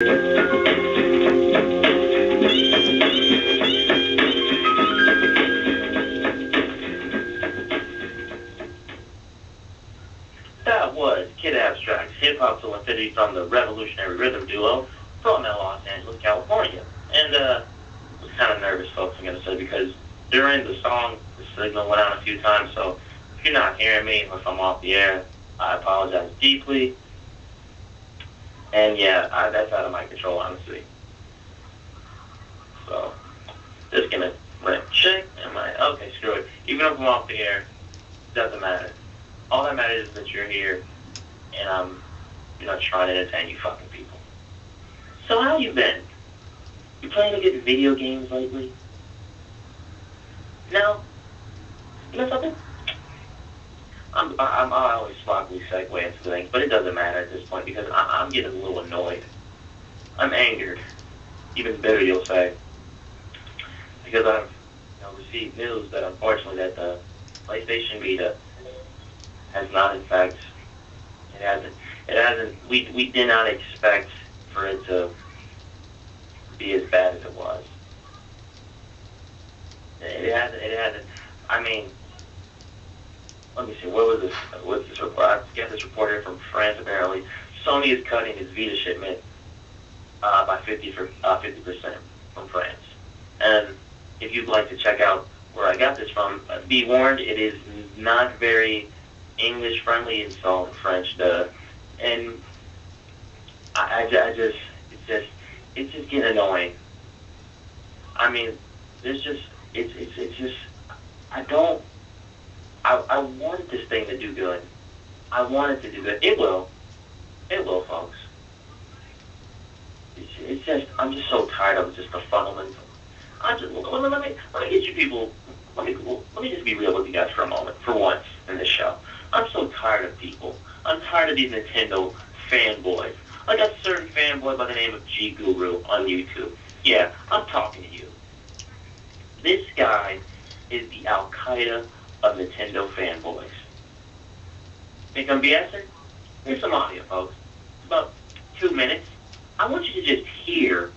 That was Kid Abstract's hip-hop to infinity from the revolutionary rhythm duo from Los Angeles, California. And I was kind of nervous, folks, I'm going to say, because during the song, the signal went out a few times, so if you're not hearing me or if I'm off the air, I apologize deeply. And yeah, that's out of my control, honestly. So, just going to check. Okay, screw it. Even if I'm off the air, doesn't matter. All that matters is that you're here, and I'm, trying to entertain you fucking people. So how you been? You playing any good video games lately? No? You know something? I always sloppily segue into things, but it doesn't matter at this point because I'm getting a little annoyed. I'm angered. Even bitter, you'll say. Because I've received news that unfortunately that the PlayStation Vita has not, in fact, it hasn't, we did not expect for it to be as bad as it was. It hasn't, I mean, let me see, what's this report? I got this report here from France, apparently. Sony is cutting its Vita shipment by 50% from France. And if you'd like to check out where I got this from, be warned, it is not very English friendly. It's all in French, and it's just getting annoying. I mean, it's just, I want this thing to do good. I want it to do good. It will, folks. It's just, I'm just so tired of just the funnelment. Let me get you people. Let me just be real with you guys for a moment, for once in this show. I'm so tired of people. I'm tired of these Nintendo fanboys. Like a certain fanboy by the name of G Guru on YouTube. Yeah, I'm talking to you. This guy is the Al Qaeda of Nintendo fanboys. Think I'm BSing? Here's some audio, folks. It's about 2 minutes. I want you to just hear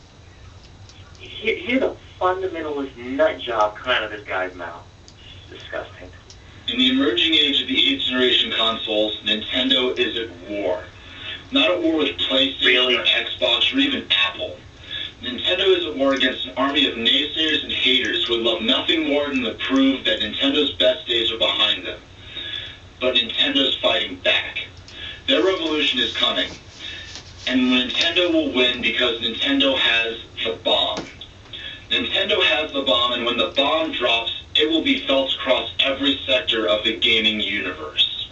the fundamentalist nut job come out of this guy's mouth. It's disgusting. In the emerging age of the 8th generation consoles, Nintendo is at war. Not at war with PlayStation or Xbox or even Apple. Nintendo is at war against an army of naysayers and haters who would love nothing more than to prove that Nintendo's best days are behind them. But Nintendo's fighting back. Their revolution is coming. And Nintendo will win because Nintendo has the bomb. Nintendo has the bomb, and when the bomb drops, it will be felt across every sector of the gaming universe.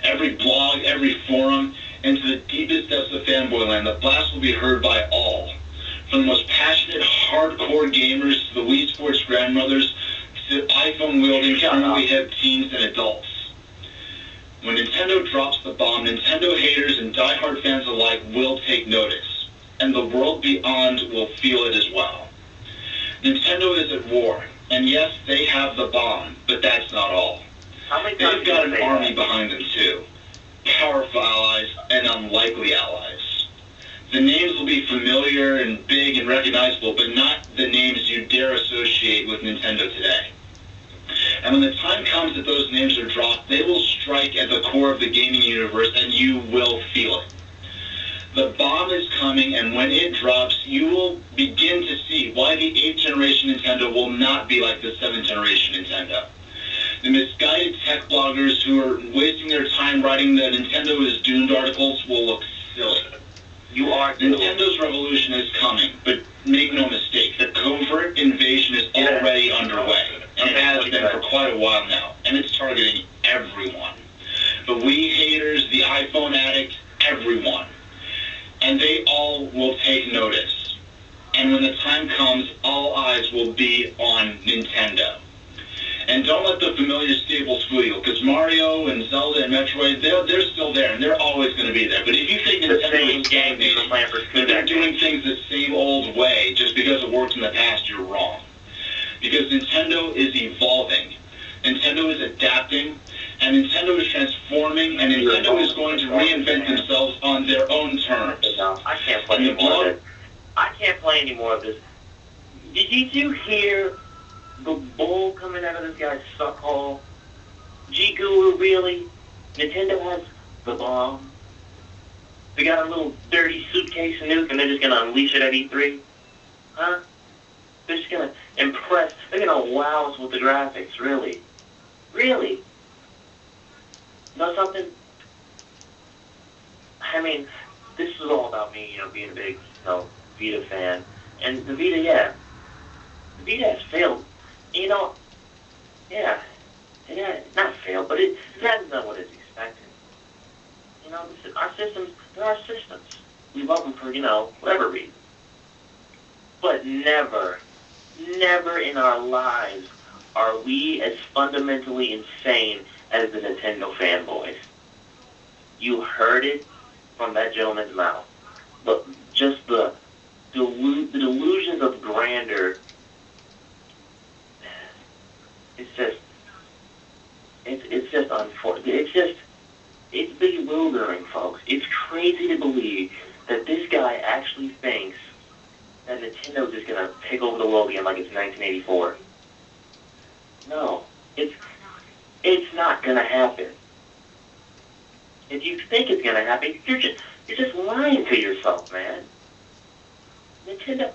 Every blog, every forum, and to the deepest depths of fanboy land, the blast will be heard by all. From the most passionate, hardcore gamers to the Wii Sports grandmothers to iPhone-wielding, currently hip teens and adults. When Nintendo drops the bomb, Nintendo haters and diehard fans alike will take notice, and the world beyond will feel it as well. Nintendo is at war, and yes, they have the bomb, but that's not all. They've got an army behind them too. Powerful allies and unlikely allies. The names will be familiar and big and recognizable, but not the names you dare associate with Nintendo today. And when the time comes that those names are dropped, they will strike at the core of the gaming universe, and you will feel it. The bomb is coming, and when it drops, you will begin to see why the 8th generation Nintendo will not be like the 7th generation Nintendo. The misguided tech bloggers who are wasting their time writing the Nintendo is doomed articles will look silly. Nintendo's revolution is coming, but make no mistake, the covert invasion is already underway, and it has been for quite a while now, and it's targeting everyone. The Wii haters, the iPhone addict, everyone. And they all will take notice. And when the time comes, all eyes will be on Nintendo. And don't let the familiar stables fool you, because Mario and Zelda and Metroid, they're still there, and they're always going to be there. But if you think Nintendo is stagnating, that they're doing things the same old way just because it worked in the past, you're wrong. Because Nintendo is evolving. Nintendo is adapting, and Nintendo is transforming, and Nintendo is going to reinvent themselves on their own terms. I can't play anymore. I can't play any more of this. Did you hear the bull coming out of this guy's suck hole? G-Guru, really? Nintendo has the bomb? They got a little dirty suitcase nuke and they're just going to unleash it at E3? Huh? They're just going to impress. They're going to wow us with the graphics, really? Really? You know something? I mean, this is all about me, being a big, Vita fan. And the Vita, yeah. The Vita has failed. Yeah. Not failed, but it hasn't done what it's expected. Our systems, they're our systems. We love them for, whatever reason. But never in our lives are we as fundamentally insane as the Nintendo fanboys. You heard it from that gentleman's mouth. But just the delusions of grandeur, it's just unfortunate. It's bewildering, folks. It's crazy to believe that this guy actually thinks that Nintendo's just going to take over the world again like it's 1984. No, it's not going to happen. If you think it's going to happen, you're just lying to yourself, man. Nintendo,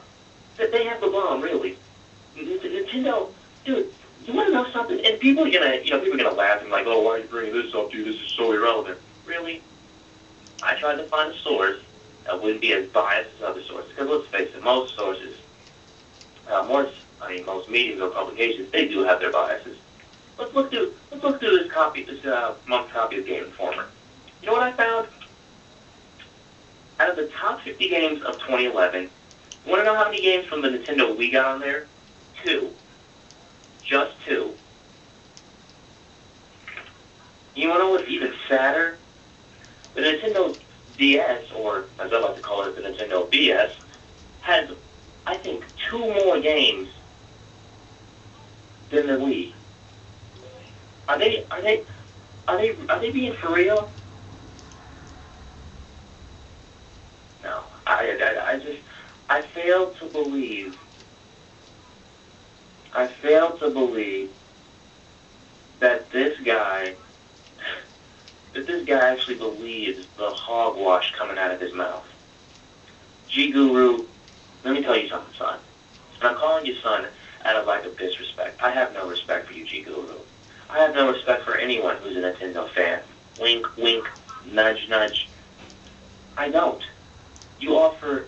they have the bomb, really. Nintendo, dude, you want to know something? And people are gonna laugh and like, oh, why are you bringing this up, dude? This is so irrelevant. Really? I tried to find a source that wouldn't be as biased as other sources. Because let's face it, most sources, most media or publications, they do have their biases. Let's look through this month's copy of Game Informer. You know what I found? Out of the top 50 games of 2011, you want to know how many games from the Nintendo Wii got on there? 2. Just 2. You want to know what's even sadder? The Nintendo DS, or as I like to call it, the Nintendo BS, has, I think, 2 more games than the Wii. Are they being for real? No, I fail to believe that this guy actually believes the hogwash coming out of his mouth. G-Guru, let me tell you something, son. And I'm calling you son out of lack of disrespect. I have no respect for you, G-Guru. I have no respect for anyone who's a Nintendo fan. Wink, wink, nudge, nudge. I don't. You offer,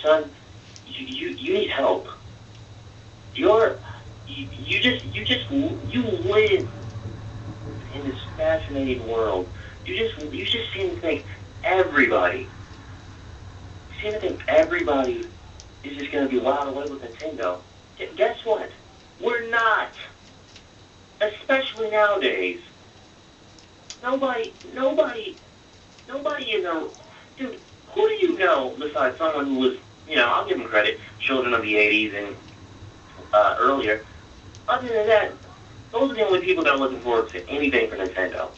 son, you need help. You live in this fascinating world. You just seem to think everybody is just going to be wild away with Nintendo. Guess what? We're not. Especially nowadays. Nobody in the... Dude, who do you know besides someone who was, I'll give them credit, children of the 80s and earlier. Other than that, those are the only people that are looking forward to anything for Nintendo.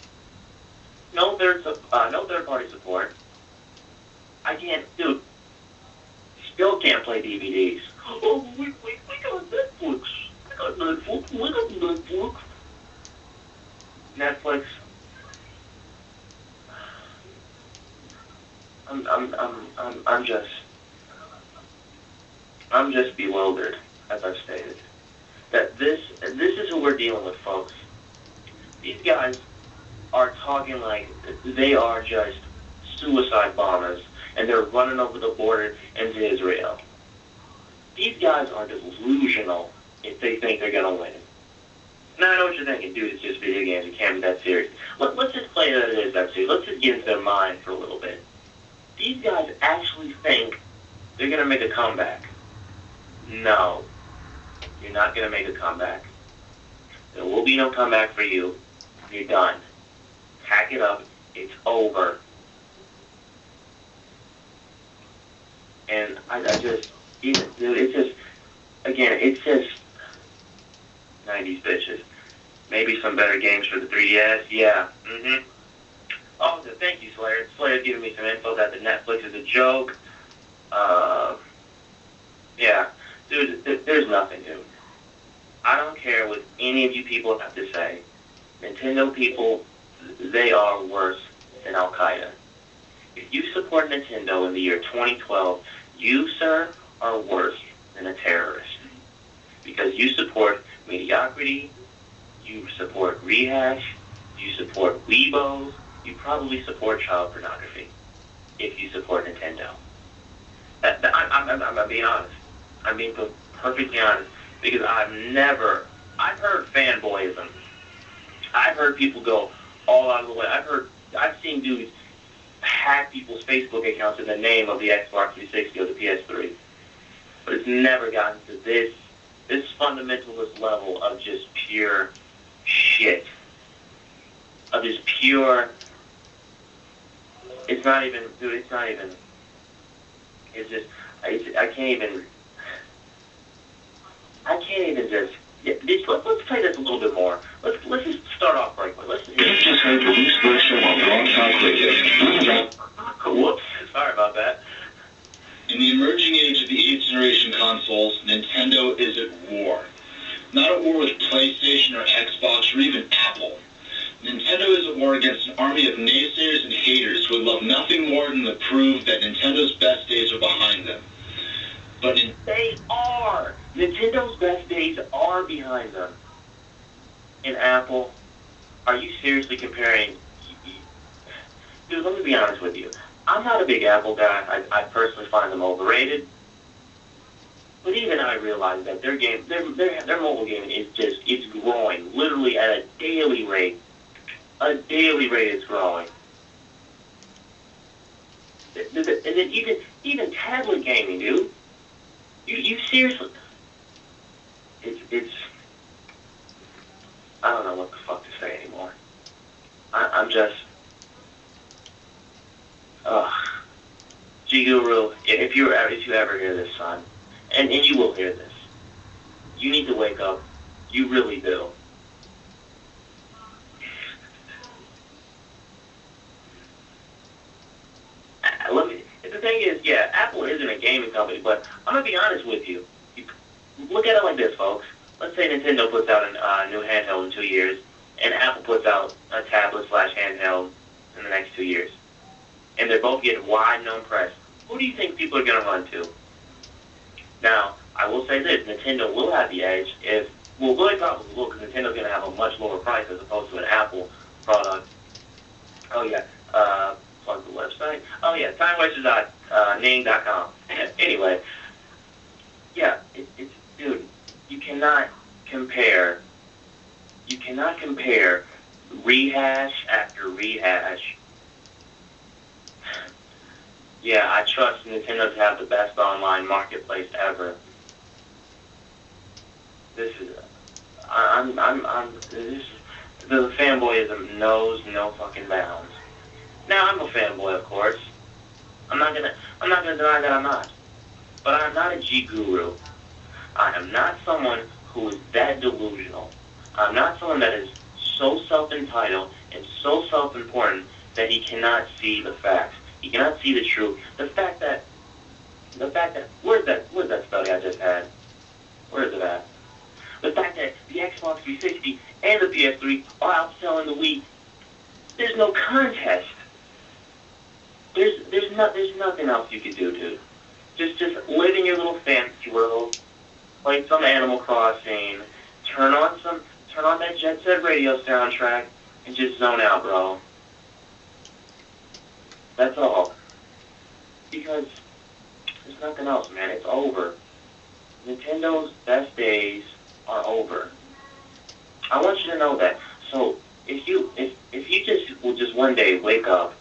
No third-party support. I can't, dude, still can't play DVDs. Oh, we got Netflix. We got Netflix. Netflix. I'm just bewildered, as I've stated. That this is who we're dealing with, folks. These guys are talking like they are just suicide bombers, and they're running over the border into Israel. These guys are delusional if they think they're going to win. Now, I know what you're thinking, dude, it's just video games, it can't be that serious. Let's just play that it is that serious. Let's just get into their mind for a little bit. These guys actually think they're going to make a comeback. No, you're not going to make a comeback. There will be no comeback for you. You're done. Pack it up. It's over. And it's just 90s bitches. Maybe some better games for the 3DS. Yeah. Oh, thank you, Slayer. Slayer's giving me some info that the Netflix is a joke. care what any of you people have to say. Nintendo people, they are worse than Al-Qaeda. If you support Nintendo in the year 2012, you, sir, are worse than a terrorist. Because you support mediocrity, you support rehash, you support weebos, you probably support child pornography if you support Nintendo. I'm being honest. I'm being perfectly honest. Because I've heard fanboyism. I've heard people go all out of the way. I've seen dudes hack people's Facebook accounts in the name of the Xbox 360 or the PS3. But it's never gotten to this fundamentalist level of just pure shit. Of just pure... It's not even... Dude, it's not even... It's just... I can't even just... Yeah, let's play this a little bit more. Let's just start off right quick. Let's just... You just heard the Loose Square Show on Blog Talk Radio. Whoops. Sorry about that. In the emerging age of the 8th generation consoles, Nintendo is at war. Not at war with PlayStation or Xbox or even Apple. Nintendo is at war against an army of naysayers and haters who would love nothing more than to prove that Nintendo's best days are behind them. But they are. Nintendo's best days are behind them. And Apple, are you seriously comparing... Dude, let me be honest with you. I'm not a big Apple guy. I personally find them overrated. But even I realize that their mobile gaming is it's growing literally at a daily rate. A daily rate it's growing. And then even tablet gaming, dude. You seriously... It's... I don't know what the fuck to say anymore. I'm just... G-Guru, if you ever hear this, son, and you will hear this, you need to wake up. You really do. The thing is, yeah, Apple isn't a gaming company, but I'm going to be honest with you. Look at it like this, folks. Let's say Nintendo puts out a new handheld in 2 years, and Apple puts out a tablet/handheld in the next 2 years. And they're both getting wide-known press. Who do you think people are going to run to? Now, I will say this. Nintendo will have the edge if... Well, really probably will, because Nintendo's going to have a much lower price as opposed to an Apple product. Oh, yeah. Plug the website. Oh, yeah. TimeWasters.ning.com. Anyway. Yeah, it's... Dude, you cannot compare... You cannot compare rehash after rehash. Yeah, I trust Nintendo to have the best online marketplace ever. This is, the fanboyism knows no fucking bounds. Now I'm a fanboy, of course. I'm not gonna deny that I'm not. But I'm not a G-Guru. I am not someone who is that delusional. I'm not someone that is so self-entitled and so self-important that he cannot see the facts. He cannot see the truth. The fact that, where's that study I just had? Where is it at? The fact that the Xbox 360 and the PS3 are outselling the Wii. There's no contest. There's nothing else you could do, dude. Just live in your little fantasy world, play some Animal Crossing, turn on that Jet Set Radio soundtrack, and just zone out, bro. That's all. Because there's nothing else, man. It's over. Nintendo's best days are over. I want you to know that. So if you just will just one day wake up,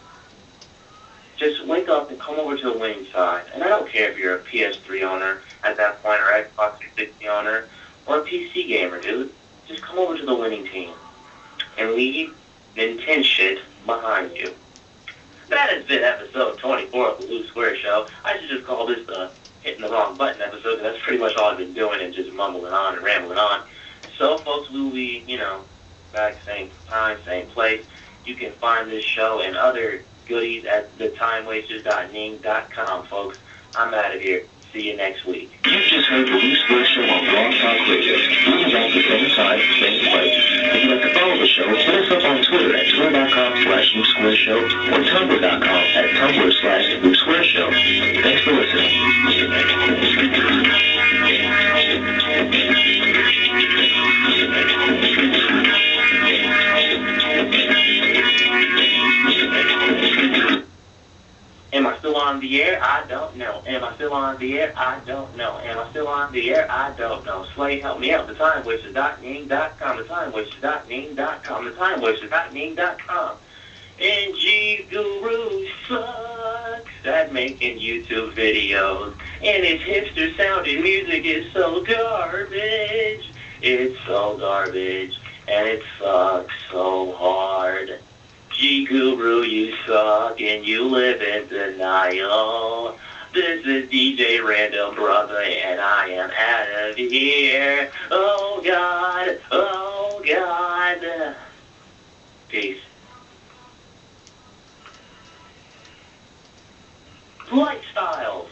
just wake up and come over to the winning side. And I don't care if you're a PS3 owner at that point, or Xbox 360 owner, or a PC gamer, dude. Just come over to the winning team and leave Nintendo shit behind you. That has been episode 24 of the Loose Square Show. I should just call this the hitting the wrong button episode, because that's pretty much all I've been doing, and just mumbling on and rambling on. So, folks, we will be, back same time, same place. You can find this show and other goodies at thetimewasters.ning.com, folks. I'm out of here. see you next week. You've just heard the Blue Square Show on Blog Talk Radio. We'll be back the same time, same place. If you'd like to follow the show, hit us up on Twitter at twitter.com/Blue Square Show or tumblr.com at tumblr/Blue Square Show. Thanks for listening. Am I still on the air? I don't know. Am I still on the air? I don't know. Am I still on the air? I don't know. Slay, help me out. TheTimeWaster.ning.com. TheTimeWaster.ning.com. TheTimeWaster.ning.com. And G Guru sucks at making YouTube videos. And his hipster sounding music is so garbage. It's so garbage. And it sucks so hard. G Guru, you suck and you live in denial. This is DJ RandomBrotha and I am out of here. Oh God, oh God. Peace. Lifestyles.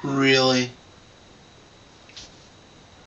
Really?